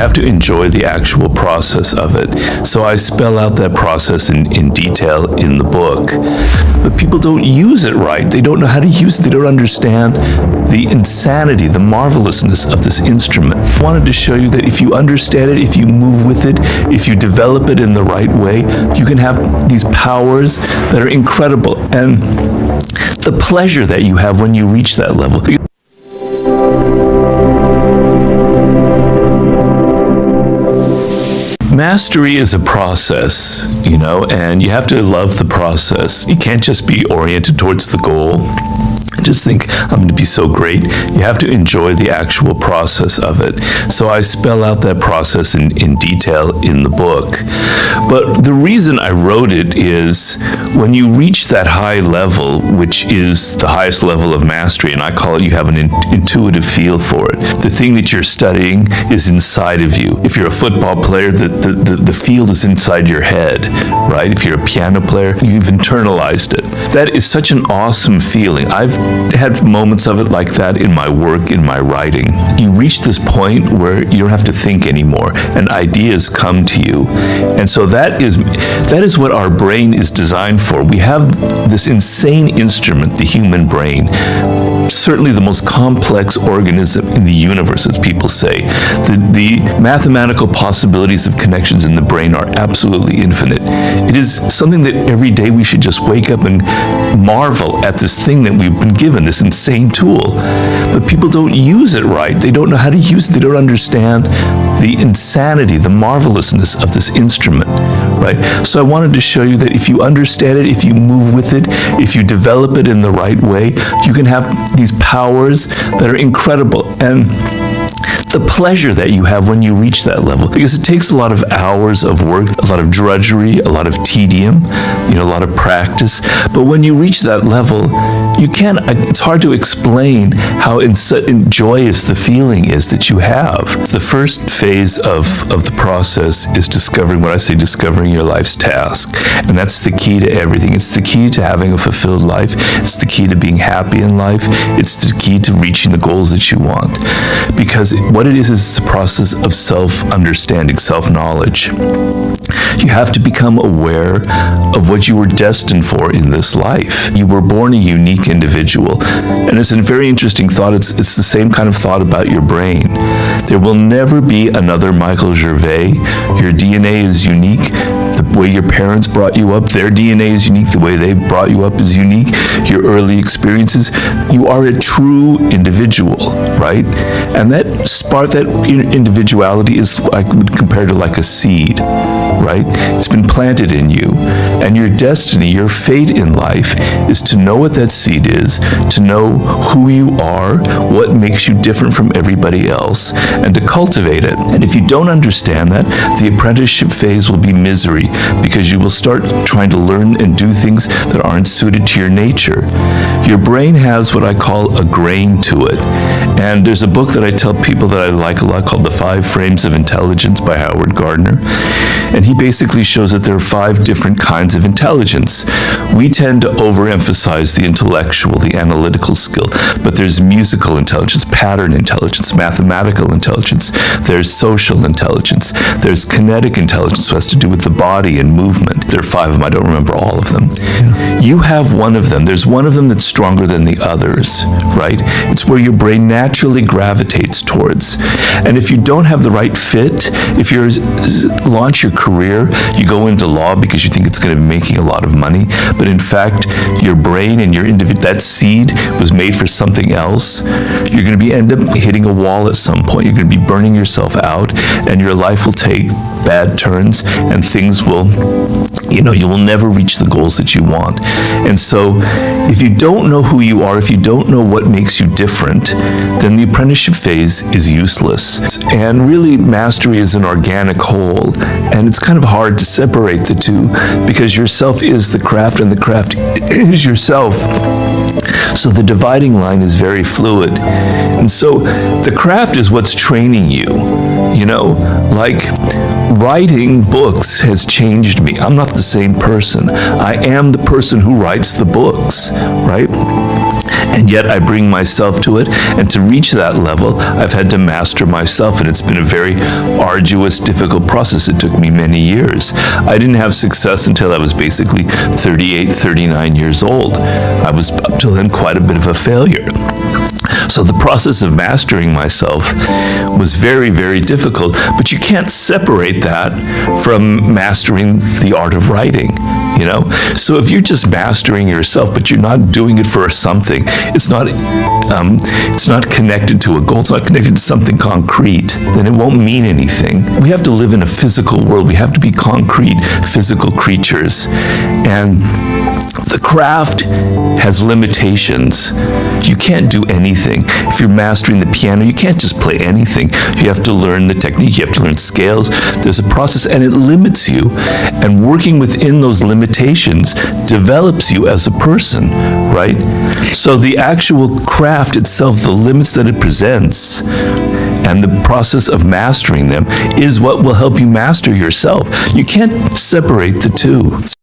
have to enjoy the actual process of it. So I spell out that process in detail in the book. But people don't use it right. They don't know how to use it. They don't understand the insanity, the marvelousness of this instrument. I wanted to show you that if you understand it, if you move with it, if you develop it in the right way, you can have these powers that are incredible. And the pleasure that you have when you reach that level. Mastery is a process, and you have to love the process. You can't just be oriented towards the goal. Just think, I'm going to be so great. You have to enjoy the actual process of it. So I spell out that process in detail in the book. But the reason I wrote it is when you reach that high level, which is the highest level of mastery, and I call it, you have an intuitive feel for it. The thing that you're studying is inside of you. If you're a football player, the field is inside your head, right? If you're a piano player, you've internalized it. That is such an awesome feeling. I've had moments of it like that in my work, in my writing. You reach this point where you don't have to think anymore, and ideas come to you. And so that is what our brain is designed for. We have this insane instrument, the human brain, certainly the most complex organism in the universe, as people say. The mathematical possibilities of connections in the brain are absolutely infinite. It is something that every day we should just wake up and marvel at this thing that we've been given, this insane tool. But people don't use it right. They don't know how to use it. They don't understand the insanity, the marvelousness of this instrument, right? So I wanted to show you that if you understand it, if you move with it, if you develop it in the right way, you can have these powers that are incredible. And the pleasure that you have when you reach that level, because it takes a lot of hours of work, a lot of drudgery, a lot of tedium, a lot of practice. But when you reach that level, it's hard to explain how joyous the feeling is that you have. The first phase of the process is discovering your life's task. And that's the key to everything. It's the key to having a fulfilled life. It's the key to being happy in life. It's the key to reaching the goals that you want. Because what it is the process of self-understanding, self-knowledge. You have to become aware of what you were destined for in this life. You were born a unique individual. And it's a very interesting thought. It's the same kind of thought about your brain. There will never be another Michael Gervais. Your DNA is unique. The way your parents brought you up, their DNA is unique. The way they brought you up is unique. Your early experiences, you are a true individual, right? And that individuality is, I would compare to like a seed, right? It's been planted in you. And your destiny, your fate in life is to know what that seed is, to know who you are, what makes you different from everybody else, and to cultivate it. And if you don't understand that, the apprenticeship phase will be misery, because you will start trying to learn and do things that aren't suited to your nature. Your brain has what I call a grain to it. And there's a book that I tell people that I like a lot called The 5 Frames of Intelligence by Howard Gardner. And he basically shows that there are 5 different kinds of intelligence. We tend to overemphasize the intellectual, the analytical skill, but there's musical intelligence, pattern intelligence, mathematical intelligence, there's social intelligence, there's kinetic intelligence, which has to do with the body and movement. There are 5 of them, I don't remember all of them. Yeah. You have one of them. There's one of them that's stronger than the others, right? It's where your brain naturally gravitates towards. And if you don't have the right fit, if you launch your career, you go into law because you think it's going to be making a lot of money, but in fact, your brain and your that seed was made for something else, you're going to end up hitting a wall at some point. You're going to be burning yourself out, and your life will take bad turns, and things will, you will never reach the goals that you want. And so, if you don't know who you are, if you don't know what makes you different, then the apprenticeship phase is useless. And really, mastery is an organic whole, and it's kind of hard to separate the two, because yourself is the craft, and the craft is yourself. So the dividing line is very fluid. And so the craft is what's training you. Like writing books has changed me. I'm not the same person. I am the person who writes the books, right? And yet I bring myself to it, and to reach that level, I've had to master myself, and it's been a very arduous, difficult process. It took me many years. I didn't have success until I was basically 38, 39 years old. I was up till then quite a bit of a failure. So the process of mastering myself was very, very difficult, but you can't separate that from mastering the art of writing, you know? So if you're just mastering yourself, but you're not doing it for something, it's not connected to a goal, it's not connected to something concrete, then it won't mean anything. We have to live in a physical world. We have to be concrete, physical creatures. And the craft has limitations. You can't do anything. If you're mastering the piano, you can't just play anything. You have to learn the technique, you have to learn scales. There's a process, and it limits you. And working within those limitations develops you as a person, right? So the actual craft itself, the limits that it presents, and the process of mastering them is what will help you master yourself. You can't separate the two.